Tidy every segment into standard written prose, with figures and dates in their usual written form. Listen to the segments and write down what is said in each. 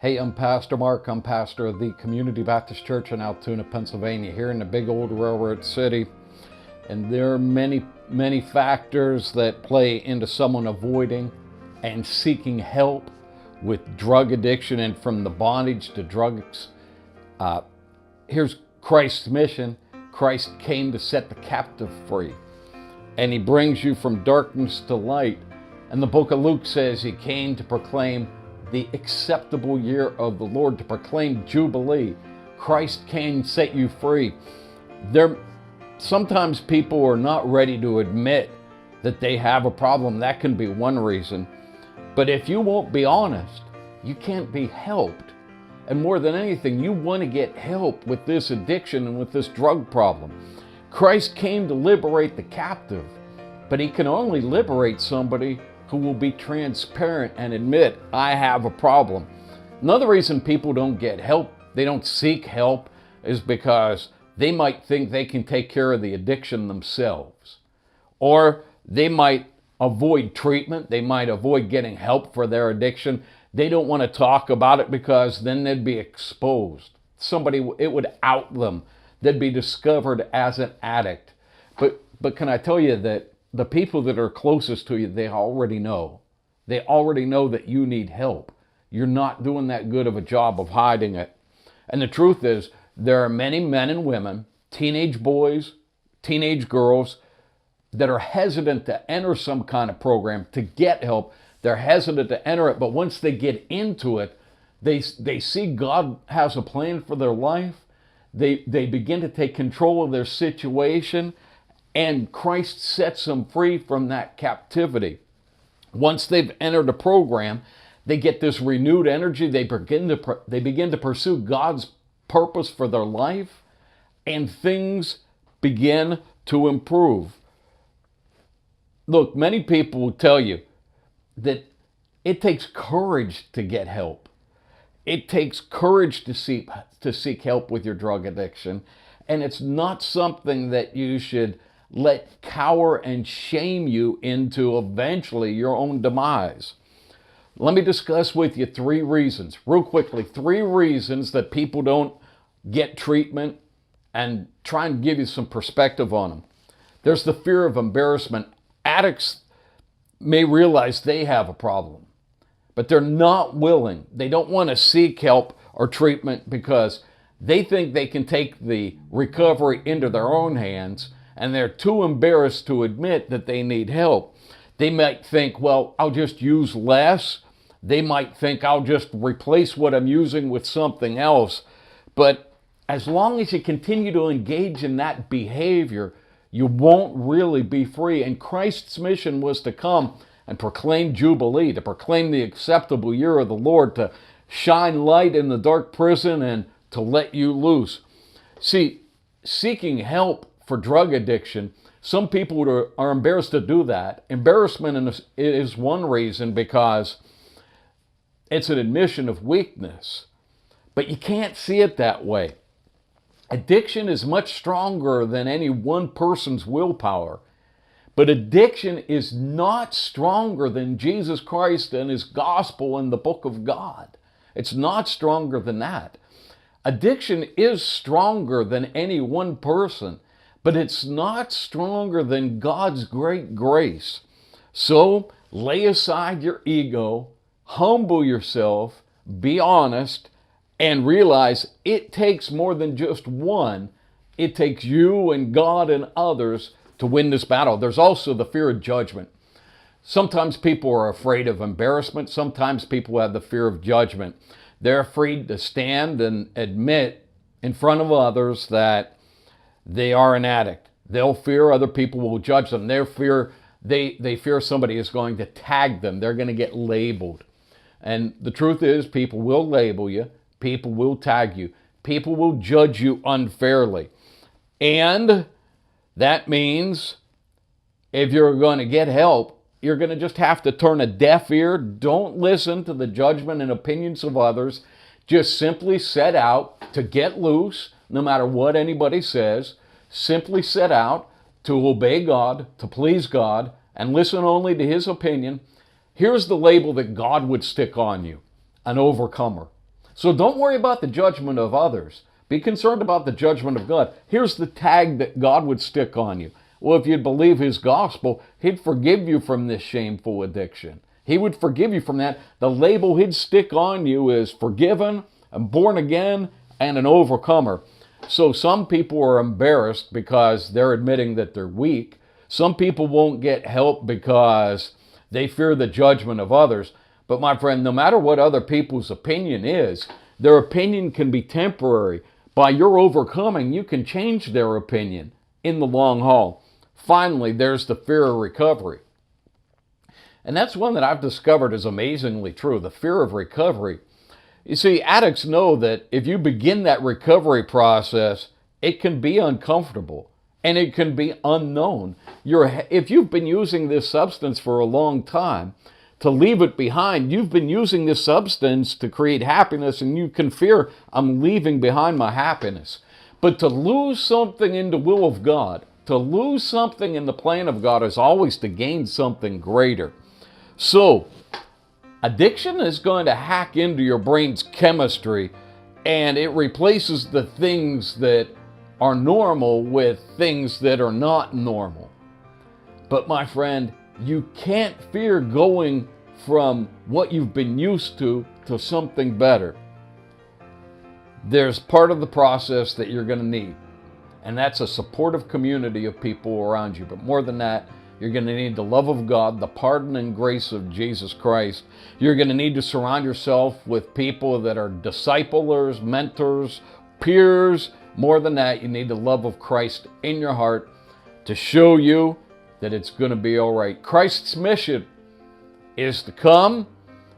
Hey, I'm Pastor Mark. I'm pastor of the Community Baptist Church in Altoona, Pennsylvania, here in the big old railroad city. And there are many factors that play into someone avoiding and seeking help with drug addiction and from the bondage to drugs. Here's Christ's mission. Christ came to set the captive free, and he brings you from darkness to light. And the book of Luke says he came to proclaim the acceptable year of the Lord, to proclaim Jubilee. Christ came to set you free. Sometimes people are not ready to admit that they have a problem. That can be one reason. But if you won't be honest, you can't be helped. And more than anything, you want to get help with this addiction and with this drug problem. Christ came to liberate the captive, but he can only liberate somebody who will be transparent and admit, I have a problem. Another reason people don't get help, they don't seek help, is because they might think they can take care of the addiction themselves. Or they might avoid treatment, they might avoid getting help for their addiction. They don't want to talk about it because then they'd be exposed. It would out them. They'd be discovered as an addict. But can I tell you that the people that are closest to you, they already know. They already know that you need help. You're not doing that good of a job of hiding it. And the truth is, there are many men and women, teenage boys, teenage girls, that are hesitant to enter some kind of program to get help. They're hesitant to enter it, but once they get into it, they see God has a plan for their life. They begin to take control of their situation, and Christ sets them free from that captivity. Once they've entered a program, they get this renewed energy. They begin to pursue God's purpose for their life, and things begin to improve. Look, many people will tell you that it takes courage to get help. It takes courage to seek help with your drug addiction, and it's not something that you should let cower and shame you into eventually your own demise. Let me discuss with you three reasons, real quickly, three reasons that people don't get treatment, and try and give you some perspective on them. There's the fear of embarrassment. Addicts may realize they have a problem, but they're not willing. They don't want to seek help or treatment because they think they can take the recovery into their own hands, and they're too embarrassed to admit that they need help. They might think, well, I'll just use less. They might think I'll just replace what I'm using with something else. But as long as you continue to engage in that behavior, you won't really be free. And Christ's mission was to come and proclaim Jubilee, to proclaim the acceptable year of the Lord, to shine light in the dark prison and to let you loose. See, seeking help for drug addiction, some people are embarrassed to do that. Embarrassment is one reason, because it's an admission of weakness. But you can't see it that way. Addiction is much stronger than any one person's willpower. But addiction is not stronger than Jesus Christ and his gospel and the book of God. It's not stronger than that. Addiction is stronger than any one person, but it's not stronger than God's great grace. So lay aside your ego, humble yourself, be honest, and realize it takes more than just one. It takes you and God and others to win this battle. There's also the fear of judgment. Sometimes people are afraid of embarrassment. Sometimes people have the fear of judgment. They're afraid to stand and admit in front of others that they are an addict. They'll fear other people will judge them. They fear somebody is going to tag them. They're going to get labeled. And the truth is, people will label you. People will tag you. People will judge you unfairly. And that means if you're going to get help, you're going to just have to turn a deaf ear. Don't listen to the judgment and opinions of others. Just simply set out to get loose, no matter what anybody says. Simply set out to obey God, to please God, and listen only to his opinion. Here's the label that God would stick on you: an overcomer. So don't worry about the judgment of others. Be concerned about the judgment of God. Here's the tag that God would stick on you. Well, if you'd believe his gospel, he'd forgive you from this shameful addiction. He would forgive you from that. The label he'd stick on you is forgiven, and born again, and an overcomer. So some people are embarrassed because they're admitting that they're weak. Some people won't get help because they fear the judgment of others. But my friend, no matter what other people's opinion is, their opinion can be temporary. By your overcoming, you can change their opinion in the long haul. Finally, there's the fear of recovery. And that's one that I've discovered is amazingly true, the fear of recovery. You see, addicts know that if you begin that recovery process, it can be uncomfortable and it can be unknown. If you've been using this substance for a long time, to leave it behind, you've been using this substance to create happiness, and you can fear, I'm leaving behind my happiness. But to lose something in the will of God, to lose something in the plan of God, is always to gain something greater. So, addiction is going to hack into your brain's chemistry, and it replaces the things that are normal with things that are not normal. But my friend, you can't fear going from what you've been used to something better. There's part of the process that you're going to need, and that's a supportive community of people around you. But more than that, you're going to need the love of God, the pardon and grace of Jesus Christ. You're going to need to surround yourself with people that are disciplers, mentors, peers. More than that, you need the love of Christ in your heart to show you that it's going to be all right. Christ's mission is to come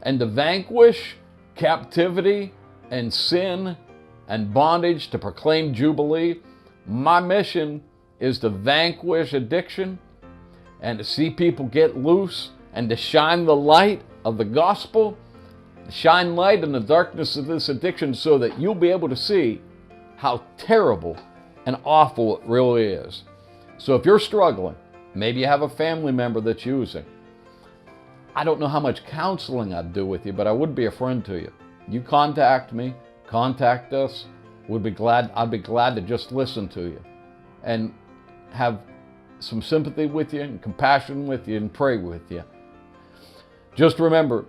and to vanquish captivity and sin and bondage, to proclaim Jubilee. My mission is to vanquish addiction and to see people get loose and to shine the light of the gospel, shine light in the darkness of this addiction so that you'll be able to see how terrible and awful it really is. So if you're struggling, maybe you have a family member that's using. I don't know how much counseling I'd do with you, but I would be a friend to you. You contact me, contact us. I'd be glad to just listen to you and have some sympathy with you and compassion with you and pray with you. Just remember,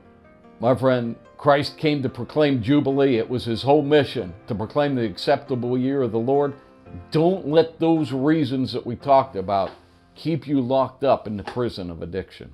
my friend, Christ came to proclaim Jubilee. It was his whole mission to proclaim the acceptable year of the Lord. Don't let those reasons that we talked about keep you locked up in the prison of addiction.